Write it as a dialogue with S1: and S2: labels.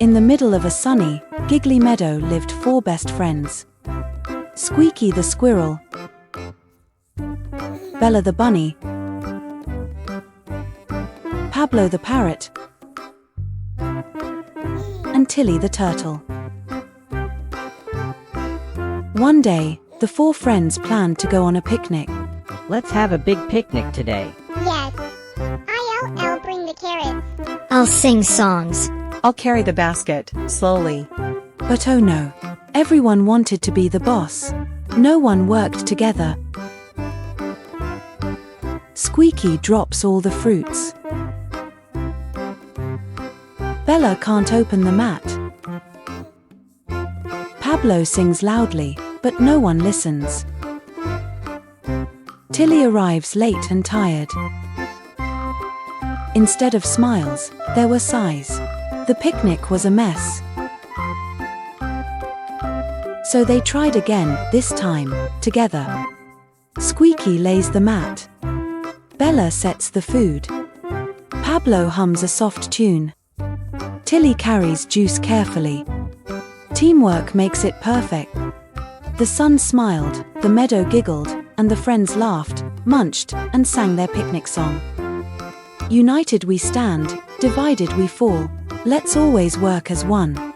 S1: In the middle of a sunny, giggly meadow lived 4 best friends. Squeaky the squirrel, Bella the bunny, Pablo the parrot, and Tilly the turtle. One day, the 4 friends planned to go on a picnic.
S2: Let's have a big picnic today.
S3: Yes. I'll bring the carrots.
S4: I'll sing songs.
S5: I'll carry the basket, slowly.
S1: But oh no, everyone wanted to be the boss. No one worked together. Squeaky drops all the fruits. Bella can't open the mat. Pablo sings loudly, but no one listens. Tilly arrives late and tired. Instead of smiles, there were sighs. The picnic was a mess. So they tried again, this time, together. Squeaky lays the mat. Bella sets the food. Pablo hums a soft tune. Tilly carries juice carefully. Teamwork makes it perfect. The sun smiled, the meadow giggled, and the friends laughed, munched, and sang their picnic song. United we stand, divided we fall. Let's always work as one.